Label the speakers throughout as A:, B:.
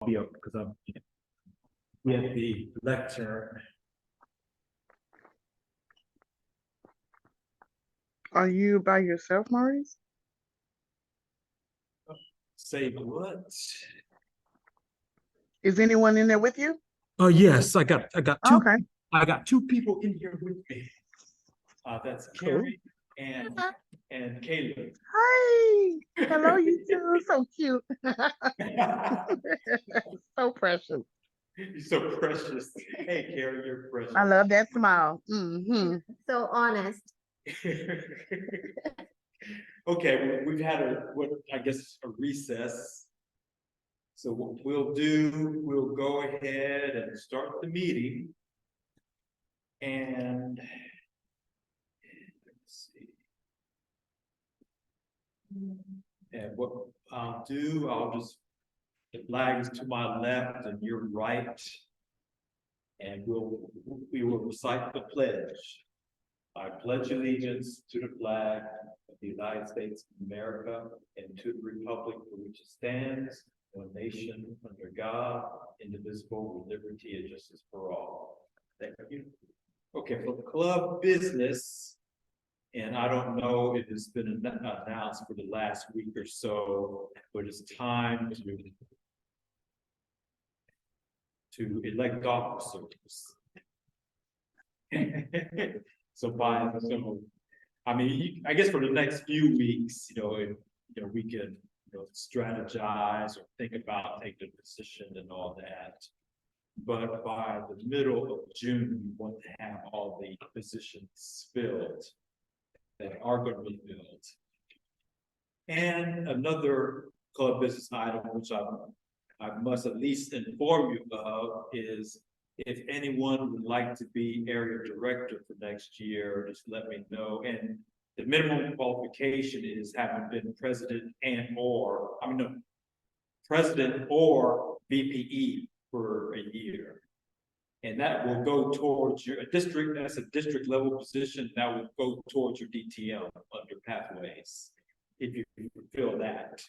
A: be up because I'm with the lecture.
B: Are you by yourself, Maurice?
A: Say what?
B: Is anyone in there with you?
A: Oh yes, I got two.
B: Okay.
A: I got two people in here with me. That's
B: Cool.
A: Carrie and Caleb.
B: Hi. Hello, you two. So cute. So precious.
A: You're so precious. Hey, Carrie, you're precious.
B: I love that smile. Mm-hmm.
C: So honest.
A: Okay, we've had I guess a recess. So what we'll do, we'll go ahead and start the meeting. And let's see. And what I'll do, the flag is to my left and your right. And we will recite the pledge. I pledge allegiance to the flag of the United States of America and to the republic for which it stands, one nation under God, indivisible, with liberty and justice for all. Thank you. Okay, for the club business, and I don't know if it's been announced for the last week or so, but it's time to elect officers. I mean, I guess for the next few weeks, we can, strategize or think about taking a position and all that. But by the middle of June, we want to have all the positions filled that are going to be filled. And another club business item, which I must at least inform you of, is if anyone would like to be area director for next year, just let me know. And the minimum qualification is having been president or VPE for a year. And that will go towards that's a district level position, that will go towards your DTM under pathways, if you fulfill that.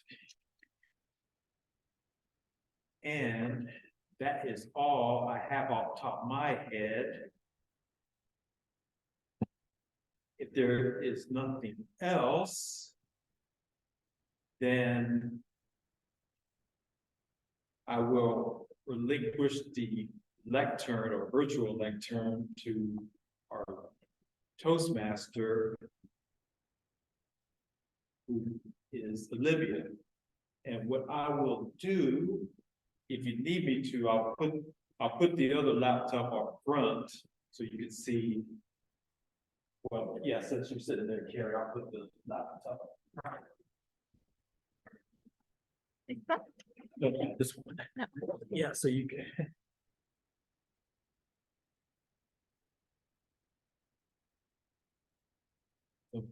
A: And that is all I have off the top of my head. If there is nothing else, then I will relinquish the lectern or virtual lectern to our Toastmaster, who is Olivia. And what I will do, if you need me to, I'll put the other laptop up front so you can see. Well, yeah, since you're sitting there, Carrie, I'll put the laptop up. No, this one. No. Yeah, so you can.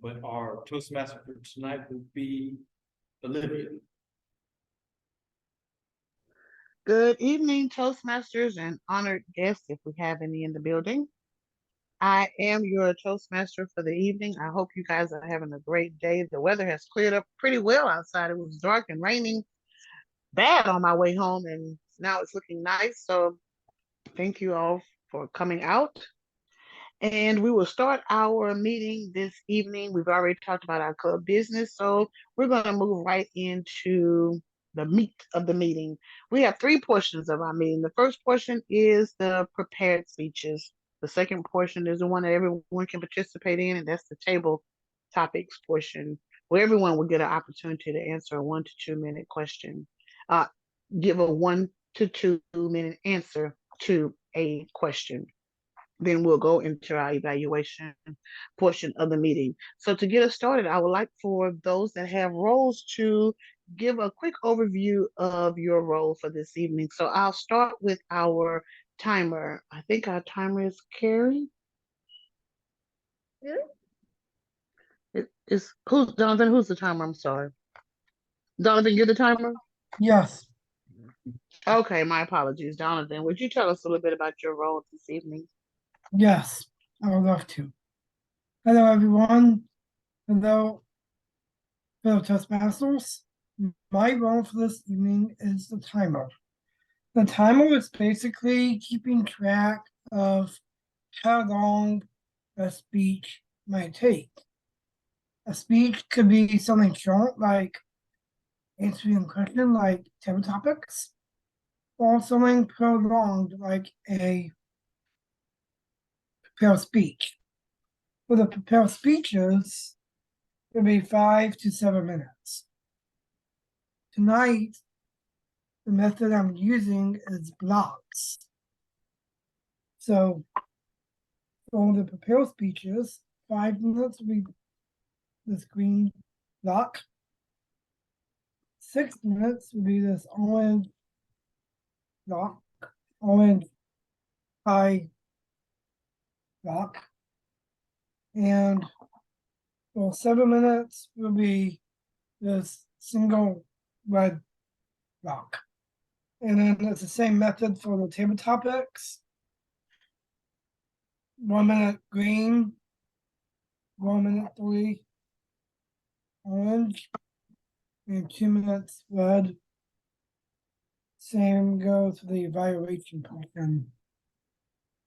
A: But our Toastmaster for tonight will be Olivia.
B: Good evening, Toastmasters and honored guests, if we have any in the building. I am your Toastmaster for the evening. I hope you guys are having a great day. The weather has cleared up pretty well outside. It was dark and raining bad on my way home, and now it's looking nice. So thank you all for coming out. And we will start our meeting this evening. We've already talked about our club business, so we're going to move right into the meat of the meeting. We have three portions of our meeting. The first portion is the prepared speeches. The second portion is the one that everyone can participate in, and that's the table topics portion, where everyone will get an opportunity to answer a 1 to 2 minute question. Give a 1 to 2 minute answer to a question. Then we'll go into our evaluation portion of the meeting. So to get us started, I would like for those that have roles to give a quick overview of your role for this evening. So I'll start with our timer. I think our timer is Carrie.
C: Really?
B: Who's Donovan? Who's the timer? I'm sorry. Donovan, you're the timer?
D: Yes.
B: Okay, my apologies. Donovan, would you tell us a little bit about your role this evening?
D: Yes, I would love to. Hello, everyone. Hello, fellow Toastmasters. My role for this evening is the timer. The timer is basically keeping track of how long a speech might take. A speech could be something short, like answering a question, like table topics, or something prolonged, like a prepared speech. For the prepared speeches, it'll be 5 to 7 minutes. Tonight, the method I'm using is blocks. So for the prepared speeches, 5 minutes will be this green block. 6 minutes will be this orange block, orange pie block. And for 7 minutes will be this single red block. And then it's the same method for the table topics. 1 minute green, 1 minute 3 orange, and 2 minutes red. Same goes for the evaluation portion.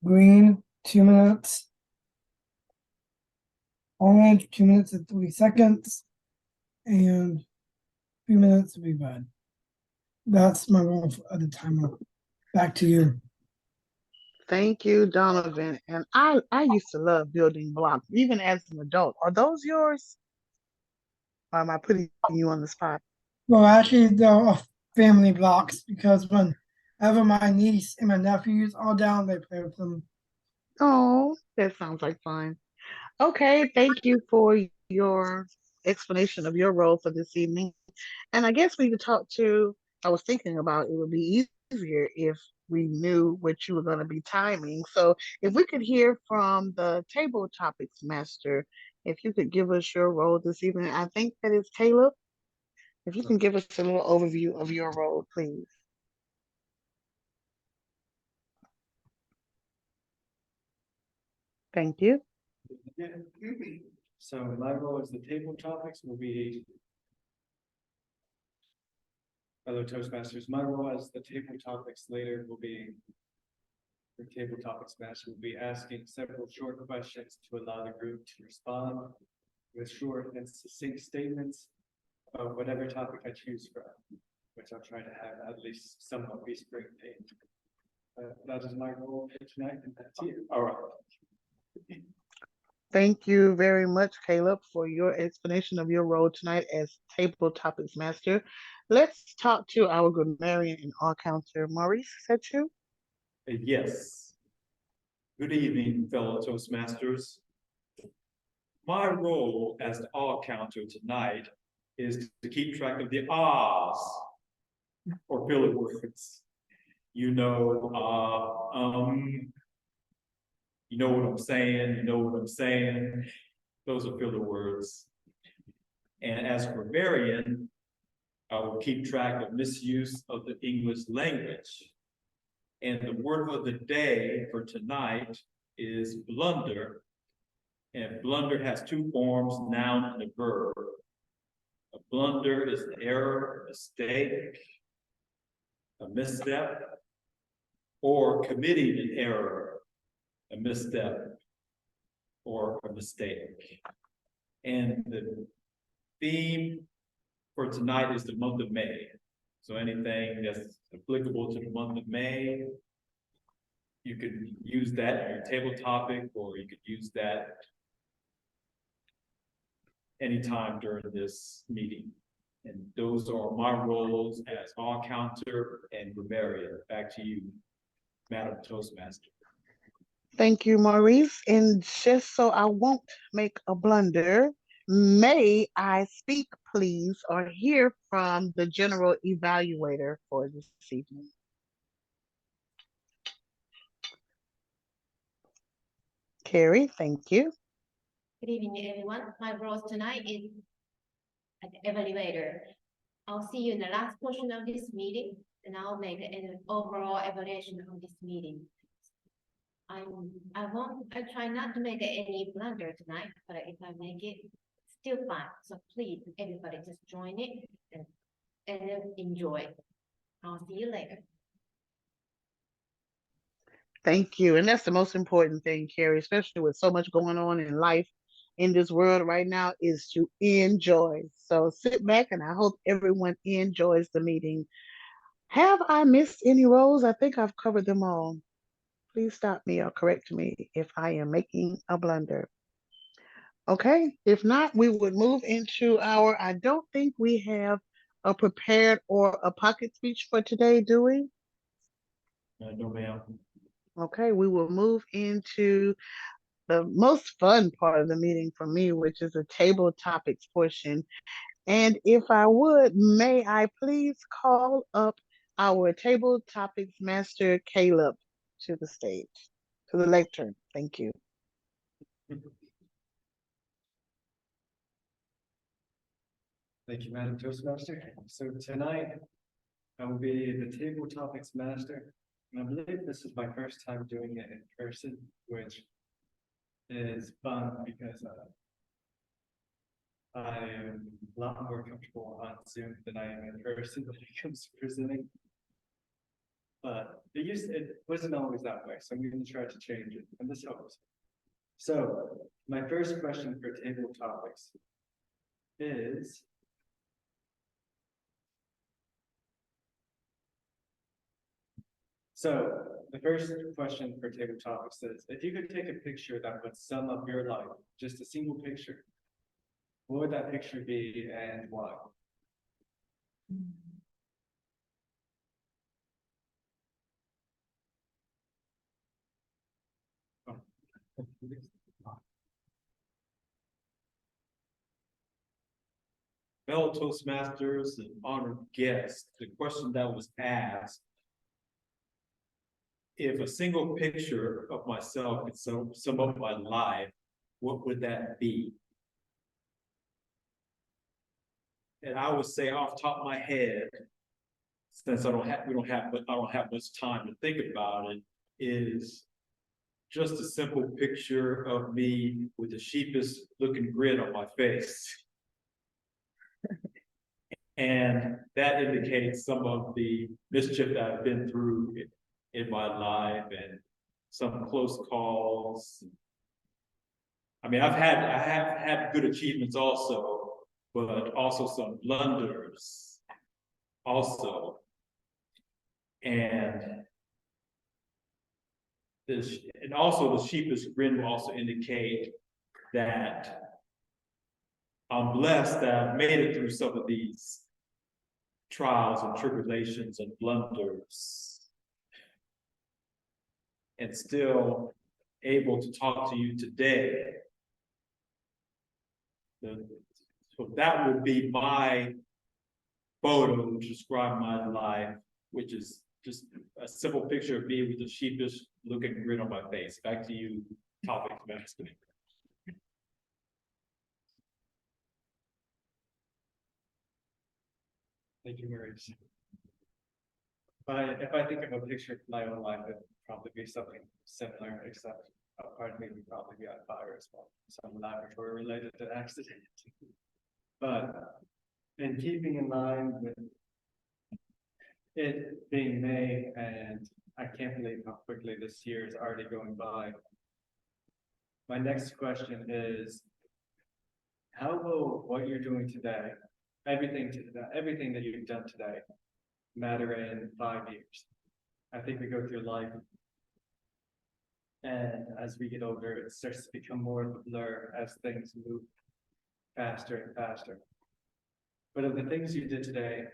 D: Green, 2 minutes. Orange, 2 minutes and 3 seconds. And 3 minutes to be red. That's my role at the timer. Back to you.
B: Thank you, Donovan. And I used to love building blocks, even as an adult. Are those yours? Or am I putting you on the spot?
D: Well, actually, they're family blocks because whenever my niece and my nephews are down, they play with them.
B: Oh, that sounds like fun. Okay, thank you for your explanation of your role for this evening. And I guess we could talk to, I was thinking about it would be easier if we knew what you were going to be timing. So if we could hear from the table topics master, if you could give us your role this evening, I think that is Caleb. If you can give us a little overview of your role, please. Thank you.
A: Yeah. So my role as the table topics will be other Toastmasters. My role as the table topics later will be the table topics master will be asking several short questions to allow the group to respond with short and succinct statements of whatever topic I choose from, which I'll try to have at least somewhat be spring themed. That is my role tonight, and that's you. All right.
B: Thank you very much, Caleb, for your explanation of your role tonight as table topics master. Let's talk to our grammarian and all counter, Maurice. Is that you?
A: Yes. Good evening, fellow Toastmasters. My role as the all counter tonight is to keep track of the ahs or filler words. You know, you know what I'm saying, you know what I'm saying. Those are filler words. And as grammarian, I will keep track of misuse of the English language. And the word of the day for tonight is blunder. And blunder has two forms, noun and a verb. A blunder is an error, a mistake, a misstep, or committing an error, a misstep, or a mistake. And the theme for tonight is the month of May. So anything that's applicable to the month of May, you could use that in your table topic, or you could use that anytime during this meeting. And those are my roles as all counter and grammarian. Back to you, Madam Toastmaster.
B: Thank you, Maurice. And just so I won't make a blunder, may I speak, please, or hear from the general evaluator for this evening? Carrie, thank you.
C: Good evening, everyone. My role tonight is an evaluator. I'll see you in the last portion of this meeting, and I'll make an overall evaluation of this meeting. I try not to make any blunder tonight, but if I make it, still fine. So please, everybody, just join it and then enjoy. I'll see you later.
B: Thank you. And that's the most important thing, Carrie, especially with so much going on in life in this world right now, is to enjoy. So sit back and I hope everyone enjoys the meeting. Have I missed any roles? I think I've covered them all. Please stop me or correct me if I am making a blunder. Okay, if not, we would move into our, I don't think we have a prepared or a pocket speech for today, do we?
A: No, ma'am.
B: Okay, we will move into the most fun part of the meeting for me, which is the table topics portion. And if I would, may I please call up our table topics master, Caleb, to the stage, to the lectern. Thank you.
E: Thank you, Madam Toastmaster. So tonight, I will be the table topics master. And I believe this is my first time doing it in person, which is fun because I am a lot more comfortable on Zoom than I am in person when it comes to presenting. But it wasn't always that way, so I'm going to try to change it, and this helps. So my first question for table topics is, so the first question for table topics is, if you could take a picture that would sum up your life, just a single picture, what would that picture be and why?
A: Fellow Toastmasters and honored guests, the question that was asked, if a single picture of myself could sum up my life, what would that be? And I would say off the top of my head, since I don't have much time to think about it, is just a simple picture of me with the sheepish looking grin on my face. And that indicates some of the mischief that I've been through in my life and some close calls. I mean, I have had good achievements also, but also some blunders also. And also the sheepish grin will also indicate that I'm blessed that I've made it through some of these trials and tribulations and blunders, and still able to talk to you today. So that would be my photo to describe my life, which is just a simple picture of me with a sheepish looking grin on my face. Back to you, topic master.
E: Thank you, Maurice. If I think of a picture of my own life, it would probably be something similar, except a part of me would probably be on fire as well, some laboratory related to accident. But in keeping in mind with it being May, and I can't believe how quickly this year is already going by, my next question is, how will what you're doing today, everything that you've done today, matter in 5 years? I think we go through life, and as we get older, it starts to become more of a blur as things move faster and faster. But of the things you did today,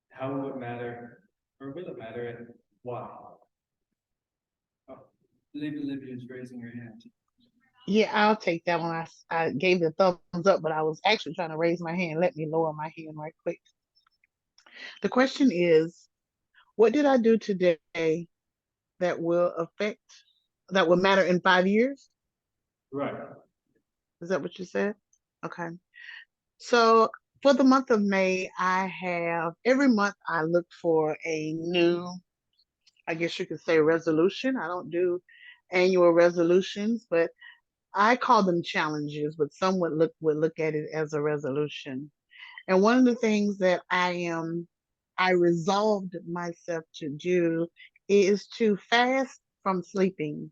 E: how will it matter, or will it matter, and why? Oh, I believe Olivia is raising her hand.
B: Yeah, I'll take that one. I gave the thumbs up, but I was actually trying to raise my hand. Let me lower my hand right quick. The question is, what did I do today that will matter in 5 years?
E: Right.
B: Is that what you said? Okay. So for the month of May, every month I look for a new, I guess you could say, resolution. I don't do annual resolutions, but I call them challenges, but some would look at it as a resolution. And one of the things that I resolved myself to do is to fast from sleeping.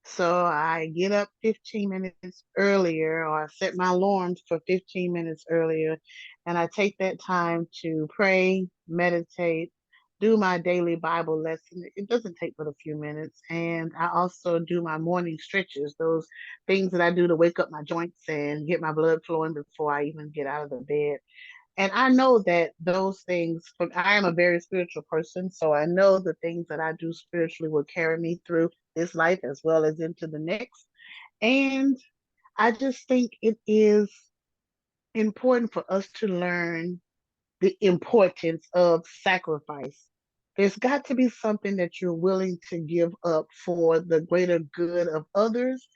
B: So I get up 15 minutes earlier, or I set my alarms for 15 minutes earlier, and I take that time to pray, meditate, do my daily Bible lesson. It doesn't take but a few minutes. And I also do my morning stretches, those things that I do to wake up my joints and get my blood flowing before I even get out of the bed. And I know that those things, I am a very spiritual person, so I know the things that I do spiritually will carry me through this life as well as into the next. And I just think it is important for us to learn the importance of sacrifice. There's got to be something that you're willing to give up for the greater good of others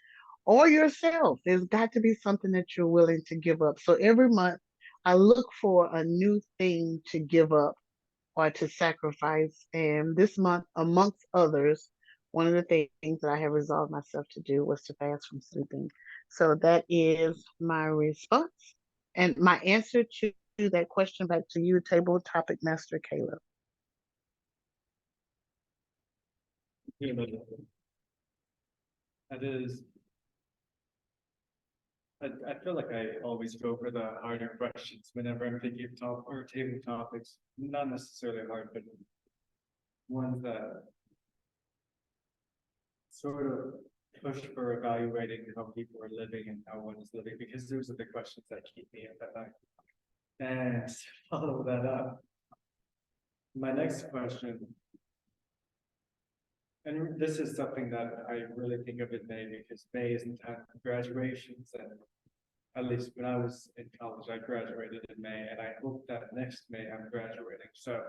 B: or yourself. There's got to be something that you're willing to give up. So every month, I look for a new thing to give up or to sacrifice. And this month, amongst others, one of the things that I have resolved myself to do was to fast from sleeping. So that is my response and my answer to that question. Back to you, table topic master Caleb.
E: You know, that is, I feel like I always go for the harder questions whenever I'm thinking of table topics, not necessarily hard, but ones that sort of push for evaluating how people are living and how one is living, because those are the questions that keep me up at night. And to follow that up, my next question, and this is something that I really think of in May, because May is the time for graduations, and at least when I was in college, I graduated in May, and I hope that next May I'm graduating. So,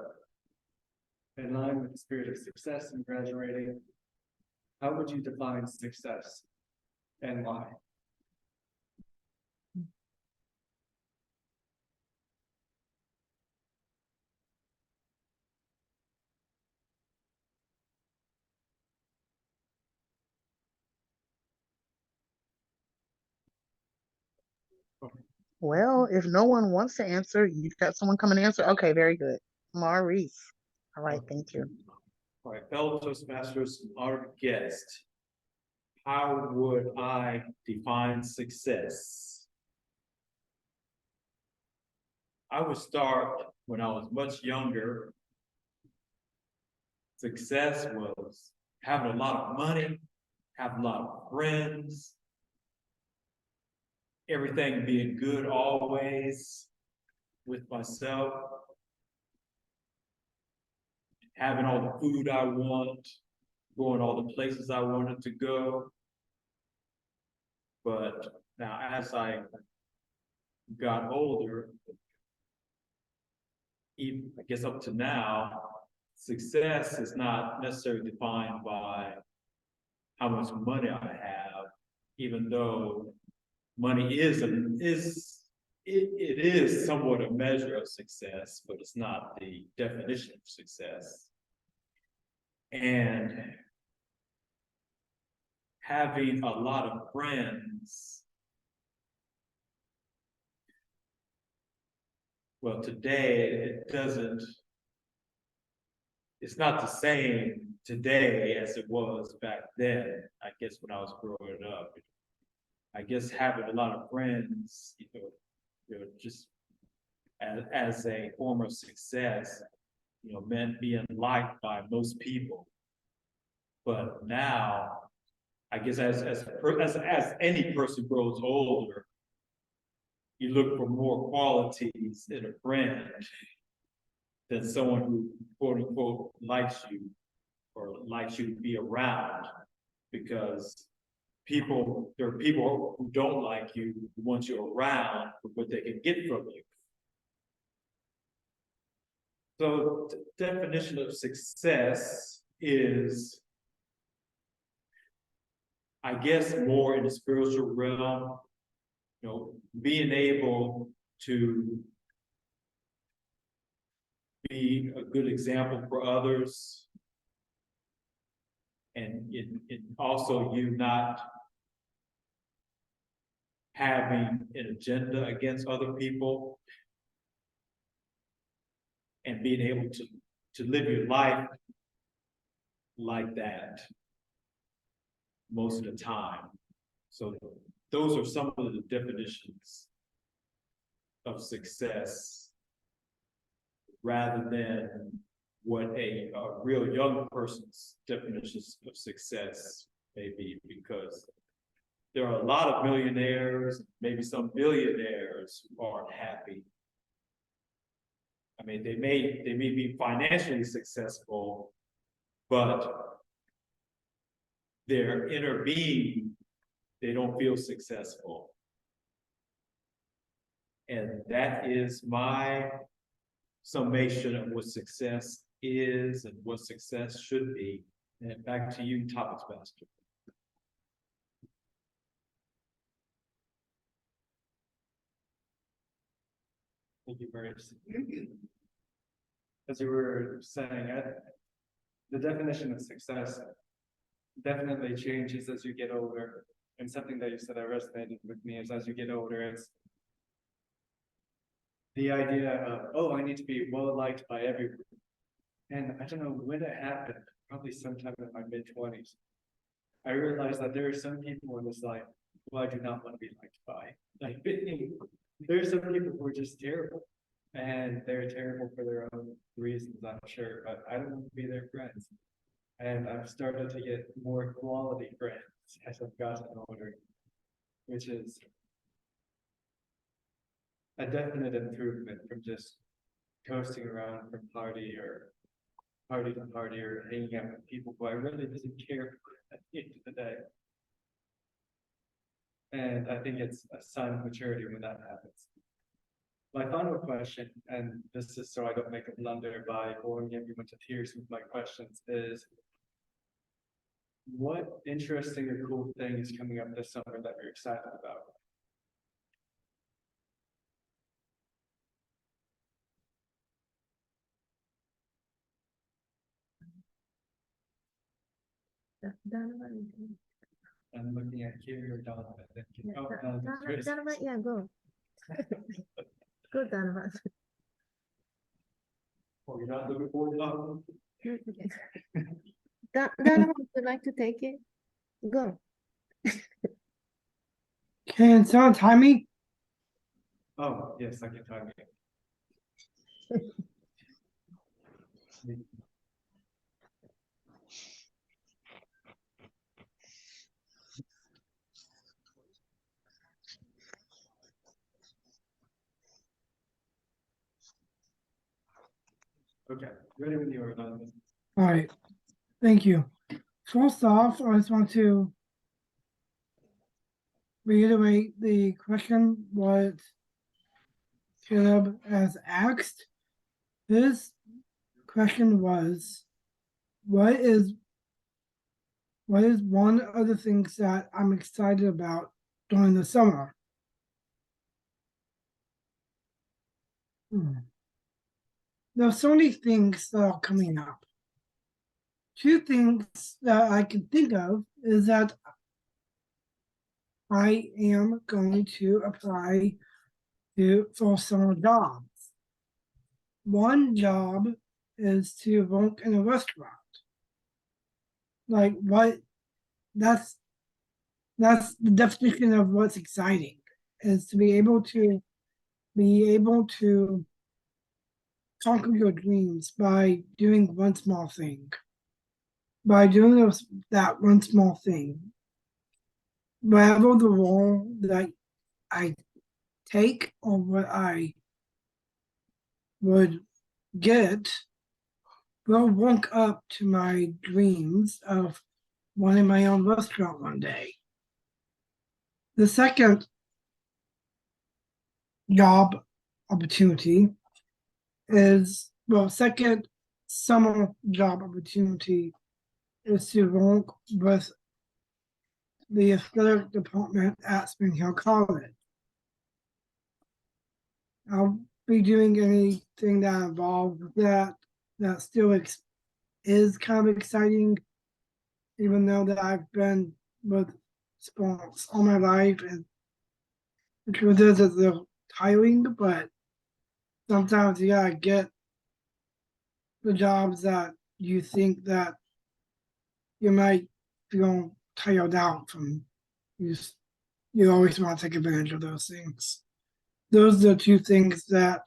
E: in line with the spirit of success in graduating, how would you define success and why?
B: Well, if no one wants to answer, you've got someone coming to answer. Okay, very good. Maurice. All right, thank you.
A: All right, fellow Toastmasters, our guest, how would I define success? I would start when I was much younger. Success was having a lot of money, having a lot of friends, everything being good always with myself, having all the food I want, going all the places I wanted to go. But now as I got older, even I guess up to now, success is not necessarily defined by how much money I have, even though money it is somewhat a measure of success, but it's not the definition of success. And having a lot of friends, well, today it's not the same today as it was back then, I guess, when I was growing up. I guess having a lot of friends, just as a form of success, meant being liked by most people. But now, I guess as any person grows older, you look for more qualities in a friend than someone who quote unquote likes you or likes you to be around, because there are people who don't like you, who want you around for what they can get from you. So the definition of success is, I guess, more in the spiritual realm, being able to be a good example for others, and also you not having an agenda against other people, and being able to live your life like that, most of the time. So those are some of the definitions of success rather than what a real young person's definitions of success may be, because there are a lot of millionaires, maybe some billionaires who aren't happy. I mean, they may be financially successful, but their inner being, they don't feel successful. And that is my summation of what success is and what success should be. And back to you, Topics Master.
E: Thank you, Bruce. As you were saying, the definition of success definitely changes as you get older. And something that you said that resonated with me is as you get older, it's the idea of, oh, I need to be well liked by everyone. And I don't know when it happened, probably sometime in my mid-20s. I realized that there are some people in this life who I do not want to be liked by. Like, there are some people who are just terrible. And they're terrible for their own reasons, I'm sure, but I don't want to be their friends. And I've started to get more quality friends as I've gotten older, which is a definite improvement from just coasting around from party to party or hanging out with people who I really didn't care for at the end of the day. And I think it's a sign of maturity when that happens. My final question, and this is so I don't make a blunder by boring everyone to tears with my questions, is what interesting or cool thing is coming up this summer that you're excited about?
F: Donovan.
E: I'm looking at Kiri or Donovan.
F: Yeah,
E: Oh, Donovan, Chris.
F: Donovan, yeah, go. Go, Donovan.
A: Oh, you're not looking forward to
F: Donovan, would you like to take it? Go.
D: Can someone time me?
E: Oh, yes, I can time it. Okay, ready when you are, Donovan.
D: All right, thank you. First off, I just want to reiterate the question what Caleb has asked. His question was, what is one of the things that I'm excited about during the summer? There's so many things that are coming up. Two things that I can think of is that I am going to apply for summer jobs. One job is to work in a restaurant. Like what? That's the definition of what's exciting, is to be able to conquer your dreams by doing one small thing. By doing that one small thing, whatever the role that I take or what I would get, will work up to my dreams of running my own restaurant one day. The second job opportunity is, second summer job opportunity is to work with the athletic department at Spring Hill College. I'll be doing anything that involves that still is kind of exciting, even though that I've been with sports all my life, and the truth is that they're tiring, but sometimes you gotta get the jobs that you think that you might feel tired out from you always want to take advantage of those things. Those are the two things that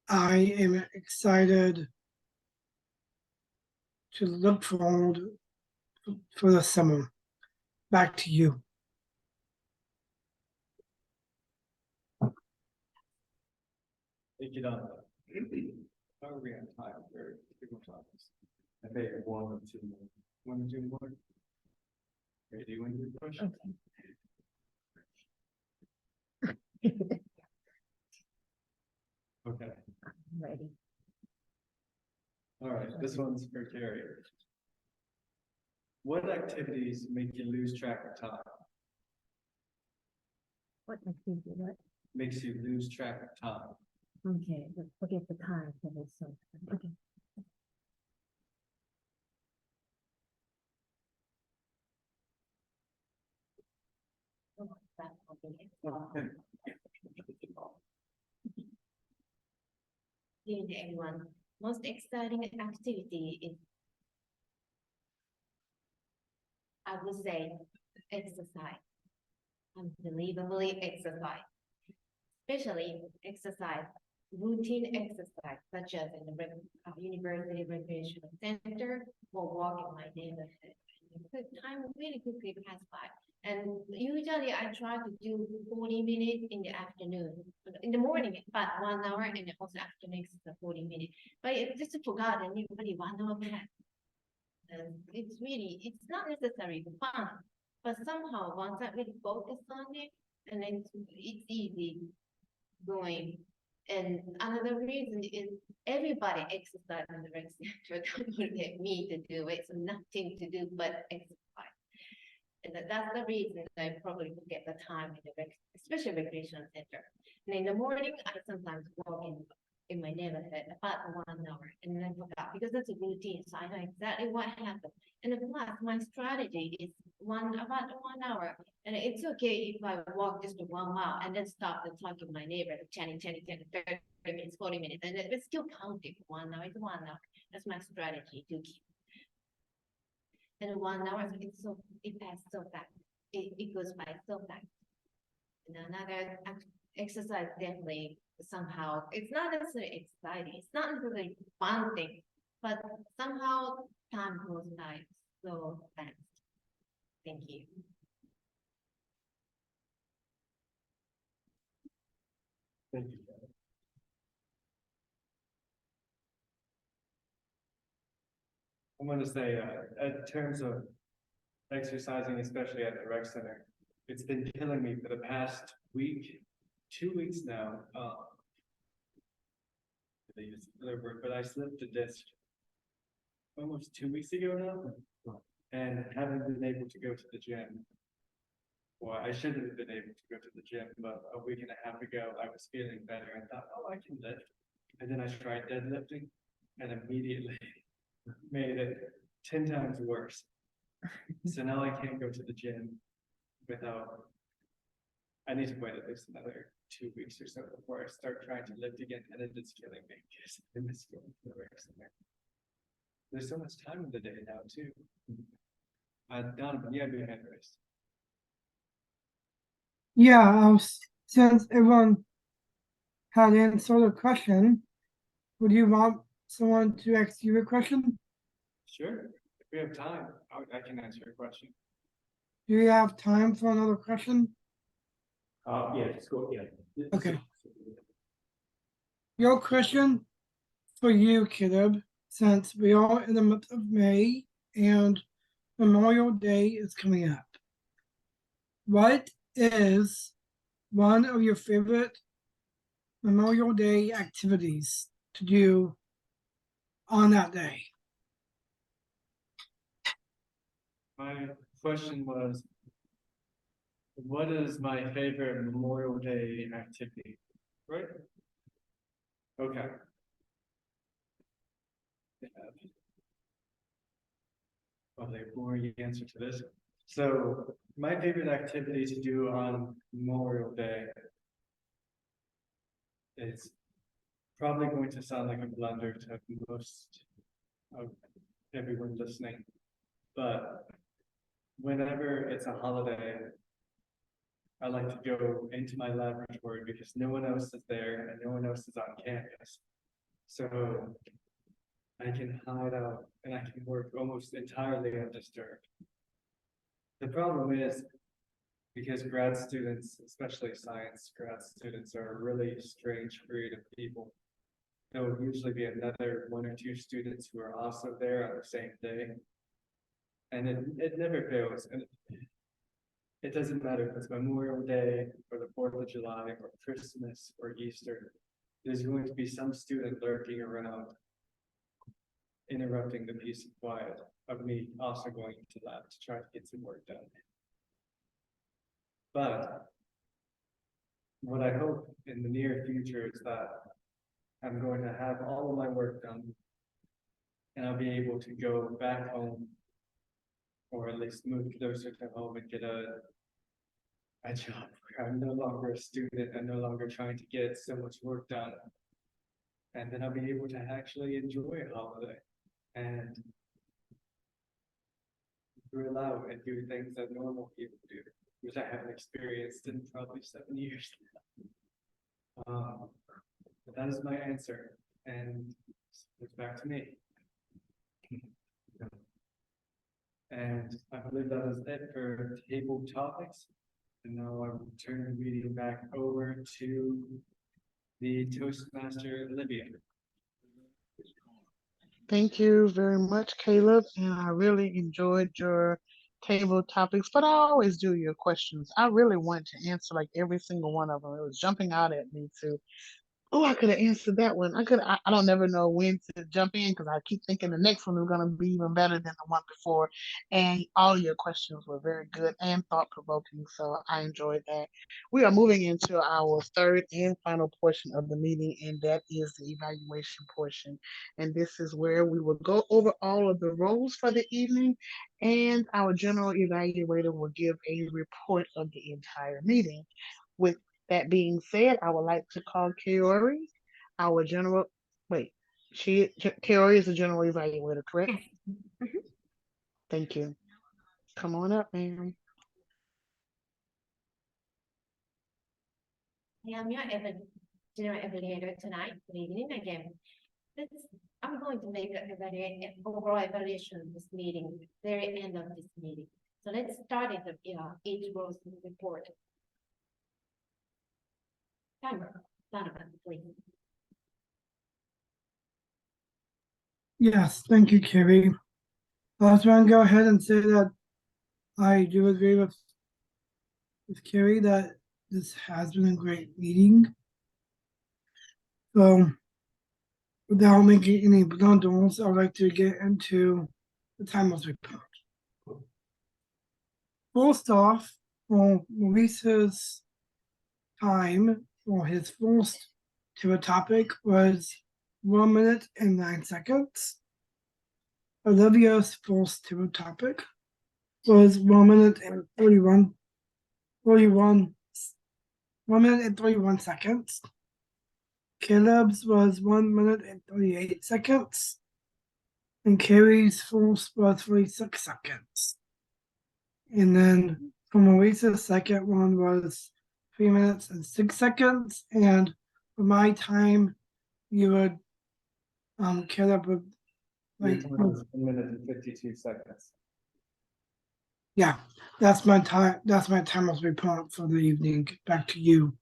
D: I am excited to look forward for the summer. Back to you.
E: Thank you, Don. How are we on time? Very big topics. I think one or two more. One or two more. Okay, do you want to do a question? Okay.
F: Ready.
E: All right, this one's for Carrie. What activities make you lose track of time?
F: What activity, what?
E: Makes you lose track of time?
F: Okay, let's forget the time for this one. Okay.
C: Good evening, everyone. Most exciting activity is, I would say, exercise. Unbelievably exercise. Especially exercise, routine exercise, such as in the university recreational center or walk in my neighborhood. The time really quickly passed by. And usually I try to do 40 minutes in the afternoon. In the morning, about 1 hour, and then also afternoon is 40 minutes. But I just forgot and really 1 hour passed. And it's not necessarily fun, but somehow once I really focus on it, and it's easy going. And another reason is everybody exercise in the rec center. Don't forget me to do it. So nothing to do but exercise. And that's the reason I probably forget the time in the especially recreational center. And in the morning, I sometimes walk in my neighborhood about 1 hour, and then I forgot because that's a routine. So I know exactly what happened. And plus, my strategy is about 1 hour. And it's okay if I walk just 1 mile and then stop and talk to my neighbor, 10, 30 minutes, 40 minutes, and it's still counting 1 hour. It's 1 hour. That's my strategy to keep. And 1 hour, it passes so fast. It goes by so fast. And another exercise definitely somehow, it's not necessarily exciting. It's not necessarily fun thing, but somehow time goes by so fast. Thank you.
E: Thank you. I'm going to say, in terms of exercising, especially at the rec center, it's been killing me for the past week, 2 weeks now. But I slipped a disc almost 2 weeks ago now, and haven't been able to go to the gym. Well, I should have been able to go to the gym, but a week and a half ago, I was feeling better and thought, oh, I can lift. And then I tried deadlifting and immediately made it 10 times worse. So now I can't go to the gym without, I need to wait at least another 2 weeks or so before I start trying to lift again, and it is killing me because I miss going to the rec center. There's so much time in the day now too. Donovan, you have your hand raised.
D: Yeah, since everyone had answered a question, would you want someone to ask you a question?
E: Sure, if we have time, I can answer your question.
D: Do you have time for another question?
A: Yeah, just go, yeah.
D: Okay. Your question for you, Caleb, since we are in the month of May and Memorial Day is coming up. What is one of your favorite Memorial Day activities to do on that day?
E: My question was, what is my favorite Memorial Day activity? Right? Okay. Probably a boring answer to this. So my favorite activity to do on Memorial Day is probably going to sound like a blunder to most of everyone listening, but whenever it's a holiday, I like to go into my laboratory because no one else is there and no one else is on campus. So I can hide out and I can work almost entirely undisturbed. The problem is, because grad students, especially science grad students, are really strange breed of people. There will usually be another 1 or 2 students who are also there on the same day. And it never fails. And it doesn't matter if it's Memorial Day or the 4th of July or Christmas or Easter. There's going to be some student lurking around, interrupting the peace and quiet of me also going to lab to try to get some work done. But what I hope in the near future is that I'm going to have all of my work done and I'll be able to go back home or at least move closer to home and get a job where I'm no longer a student and no longer trying to get so much work done. And then I'll be able to actually enjoy a holiday and grill out and do things that normal people do, which I haven't experienced in probably 7 years. But that is my answer, and it's back to me. And I believe that is it for table topics. And now I will turn the meeting back over to the Toastmaster Olivia.
B: Thank you very much, Caleb. And I really enjoyed your table topics, but I always do your questions. I really want to answer like every single one of them. It was jumping out at me too. Oh, I could have answered that one. I don't never know when to jump in because I keep thinking the next one is going to be even better than the one before. And all your questions were very good and thought provoking. So I enjoyed that. We are moving into our third and final portion of the meeting, and that is the evaluation portion. And this is where we will go over all of the roles for the evening, and our general evaluator will give a report of the entire meeting. With that being said, I would like to call Kaori, our general. Wait, Kaori is the general evaluator, correct?
C: Yes.
B: Thank you. Come on up, ma'am.
C: I am your general evaluator tonight. Good evening again. I'm going to make an overall evaluation of this meeting, very end of this meeting. So let's start at each role's report. Timer, Donovan, please.
D: Yes, thank you, Carrie. I just want to go ahead and say that I do agree with Carrie that this has been a great meeting. So, without making any blunders, I'd like to get into the timeless report. First off, for Maurice's time for his first to a topic was 1 minute and 9 seconds. Olivia's first to a topic was 1 minute and 1 minute and 31 seconds. Caleb's was 1 minute and 38 seconds. And Carrie's first was 46 seconds. And then for Maurice's second one was 3 minutes and 6 seconds. And for my time, you would Caleb would
E: Your
D: like
E: time is 1 minute and 52 seconds.
D: yeah, that's my time. That's my timeless report for the evening. Back to you.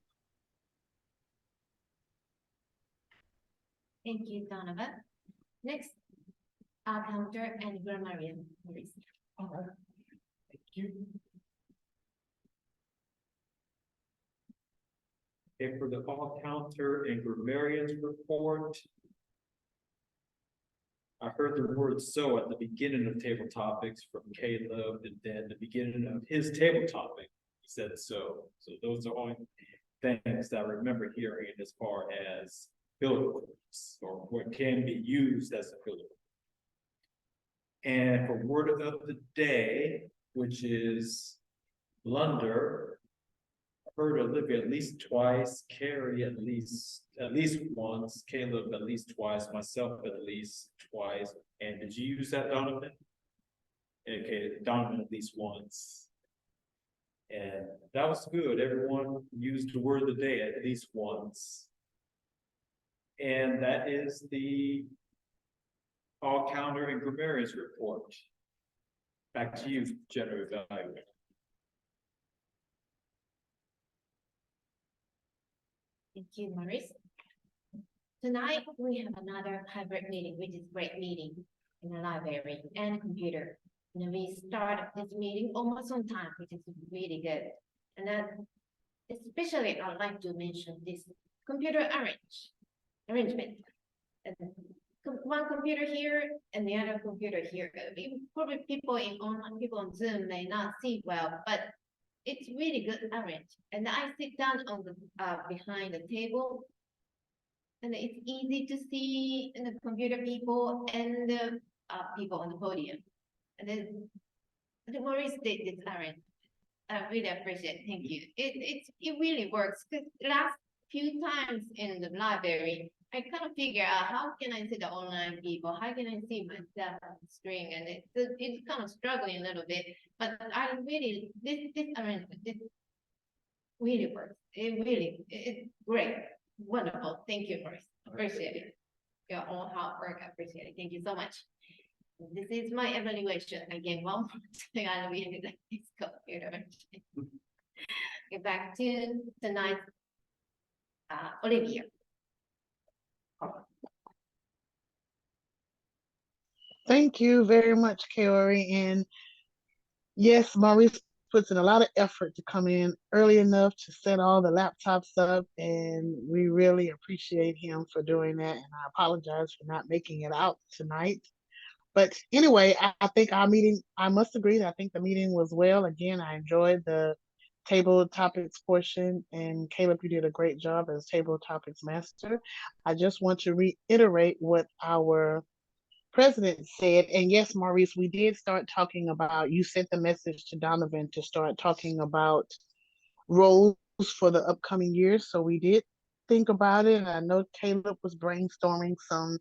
C: Thank you, Donovan. Next, counter and grammarian, please.
A: Thank you. Okay, for the all counter and grammarians report, I heard the word "so" at the beginning of table topics from Caleb, and then the beginning of his table topic, he said "so." So those are all things that I remember hearing as far as filler words or what can be used as a filler. And for word of the day, which is blunder, I heard Olivia at least twice, Carrie at least once, Caleb at least twice, myself at least twice. And did you use that, Donovan? indicated Donovan at least once. And that was good. Everyone used the word of the day at least once. And that is the all counter and grammarians report. Back to you, General Evaluator.
C: Thank you, Maurice. Tonight, we have another hybrid meeting, which is great meeting in the library and computer. And we start this meeting almost on time, which is really good. And then, especially, I'd like to mention this computer arrangement. And one computer here and the other computer here. Probably people on Zoom may not see well, but it's really good arranged. And I sit down on the behind the table, and it's easy to see the computer people and the people on the podium. And then Maurice did this arrange. I really appreciate it. Thank you. It really works. Because last few times in the library, I kind of figure out how can I see the online people? How can I see myself on the screen? And it's kind of struggling a little bit. But I really this arrangement really works. It's great, wonderful. Thank you, Maurice. Appreciate it. Your own hard work. I appreciate it. Thank you so much. This is my evaluation. Again, one more thing I really like this computer. Get back to tonight, Olivia.
B: Thank you very much, Kaori. And yes, Maurice puts in a lot of effort to come in early enough to set all the laptops up, and we really appreciate him for doing that. And I apologize for not making it out tonight. But anyway, I think our meeting, I must agree that I think the meeting was well. Again, I enjoyed the table topics portion, and Caleb, you did a great job as table topics master. I just want to reiterate what our president said, and yes, Maurice, we did start talking about, you sent the message to Donovan to start talking about roles for the upcoming years. So we did think about it. And I know Caleb was brainstorming some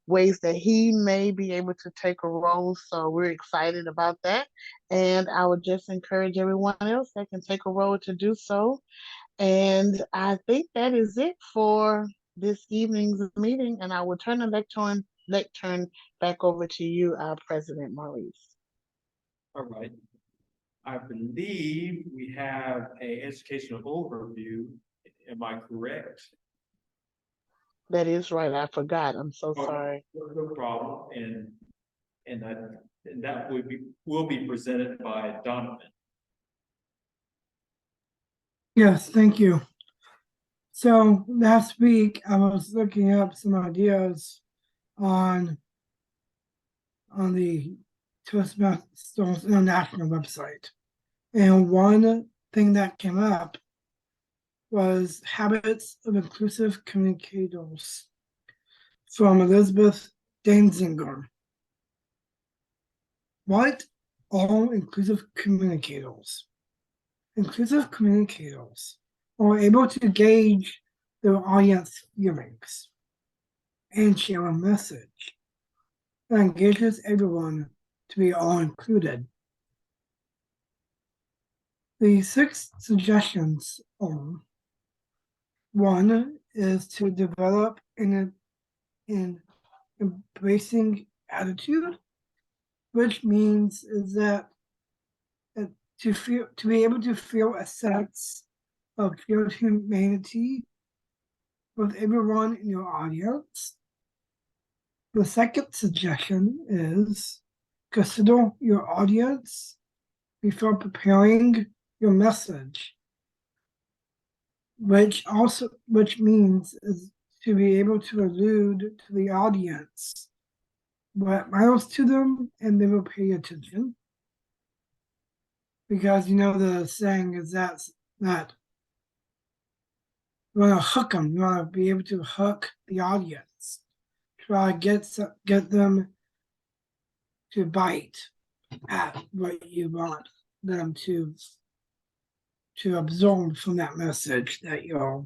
B: ways that he may be able to take a role. So we're excited about that. And I would just encourage everyone else that can take a role to do so. And I think that is it for this evening's meeting. And I will turn the lectern back over to you, our President Maurice.
A: All right. I believe we have a educational overview. Am I correct?
B: That is right. I forgot. I'm so
A: Oh,
B: sorry.
A: no problem. And that will be presented by Donovan.
D: Yes, thank you. So last week I was looking up some ideas on the Toastmasters International website. And one thing that came up was Habits of Inclusive Communicators from Elizabeth Danziger. What are inclusive communicators? Inclusive communicators are able to gauge their audience feelings and share a message that engages everyone to be all included. The 6 suggestions are: 1 is to develop an embracing attitude, which means is that to be able to feel a sense of shared humanity with everyone in your audience. The second suggestion is consider your audience before preparing your message, which means is to be able to allude to the audience what matters to them, and they will pay attention. Because you know the saying is that you want to hook them. You want to be able to hook the audience. Try to get them to bite at what you want them to absorb from that message that you're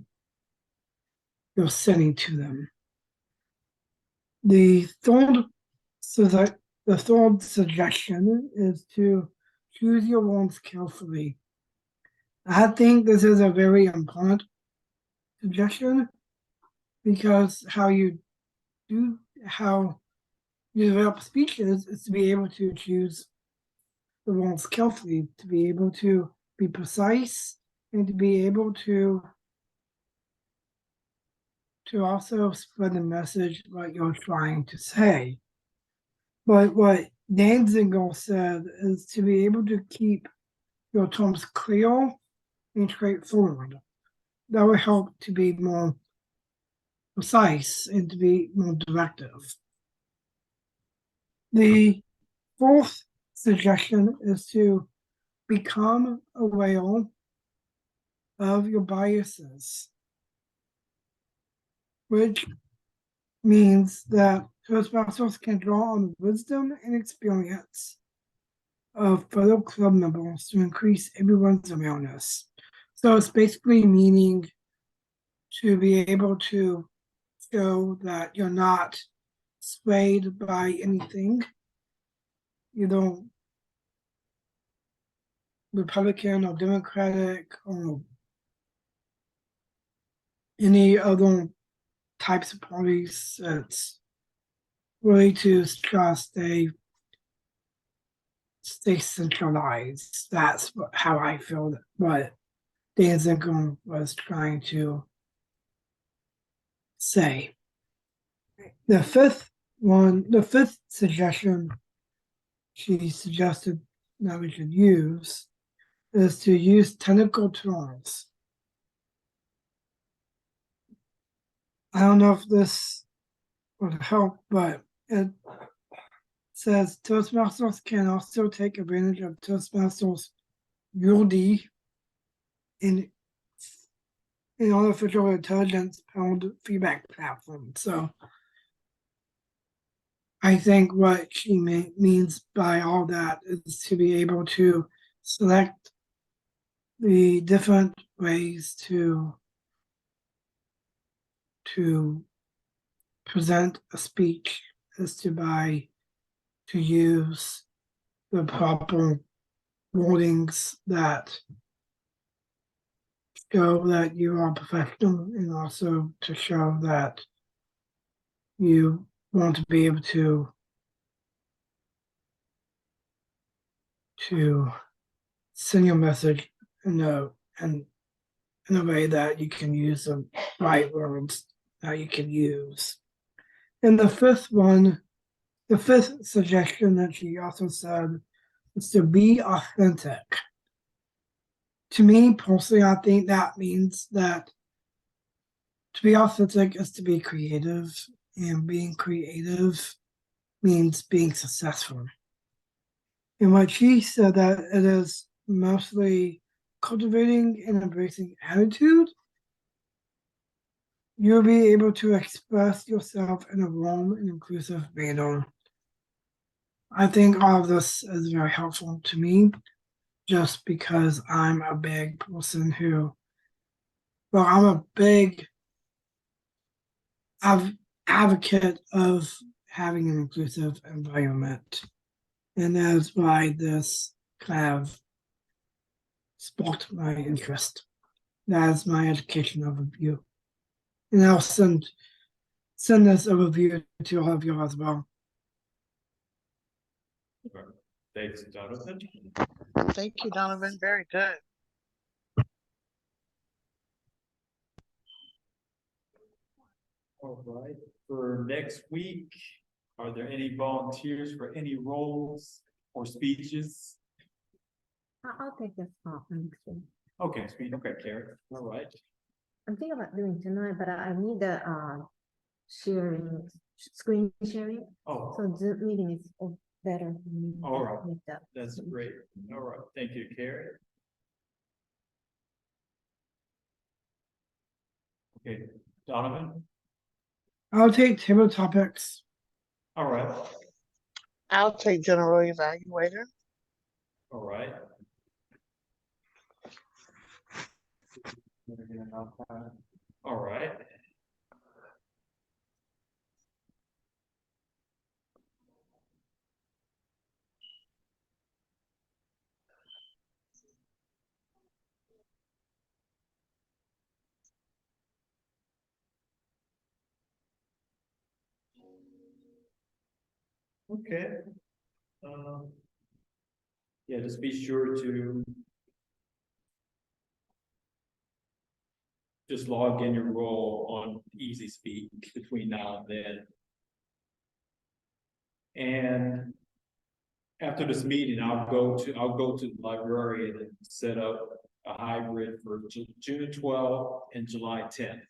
D: sending to them. The third The third suggestion is to choose your words carefully. I think this is a very important suggestion because how you develop speeches is to be able to choose the words carefully, to be able to be precise, and to be able to also spread the message what you're trying to say. But what Danziger said is to be able to keep your terms clear and straightforward. That will help to be more precise and to be more directive. The fourth suggestion is to become aware of your biases, which means that Toastmasters can draw on the wisdom and experience of fellow club members to increase everyone's awareness. So it's basically meaning to be able to show that you're not swayed by anything, either Republican or Democratic or any other types of parties. It's really to stay centralized. That's how I feel what Danziger was trying to say. The fifth suggestion she suggested that we should use is to use technical terms. I don't know if this would help, but it says Toastmasters can also take advantage of Toastmasters ULD in artificial intelligence powered feedback platform. So I think what she means by all that is to be able to select the different ways to present a speech is to use the proper wordings that show that you are professional and also to show that you want to be able to send your message in a way that you can use the right words that you can use. And the fifth suggestion that she also said is to be authentic. To me personally, I think that means that to be authentic is to be creative, and being creative means being successful. And what she said that it is mostly cultivating and embracing attitude. You'll be able to express yourself in a warm and inclusive manner. I think all of this is very helpful to me just because I'm a big person I'm a big advocate of having an inclusive environment. And that is why this kind of sparked my interest. That is my education overview. And I'll send this overview to all of you as well.
A: Thanks, Jonathan.
B: Thank you, Donovan. Very good.
A: All right, for next week, are there any volunteers for any roles or speeches?
F: I'll take this off next week.
A: Okay, Karen, all right.
F: I'm thinking about doing tonight, but I need the screen sharing.
A: Oh,
F: So Zoom meeting is better. For me
A: All right.
F: with that.
A: that's great. All right, thank you, Karen. Okay, Donovan,
D: I'll take table topics.
A: all right,
B: I'll take general evaluator.
A: all right. All right. Okay. Yeah, just be sure to just log in your role on Easy Speak between now and then. And after this meeting, I'll go to the librarian and set up a hybrid for June 12th and July 10th.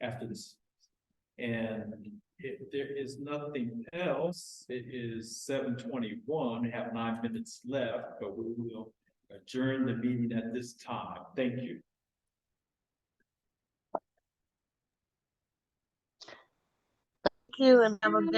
A: After this. And if there is nothing else, it is 7:21, we have 9 minutes left, but we will adjourn the meeting at this time. Thank you.
B: Thank you and have a good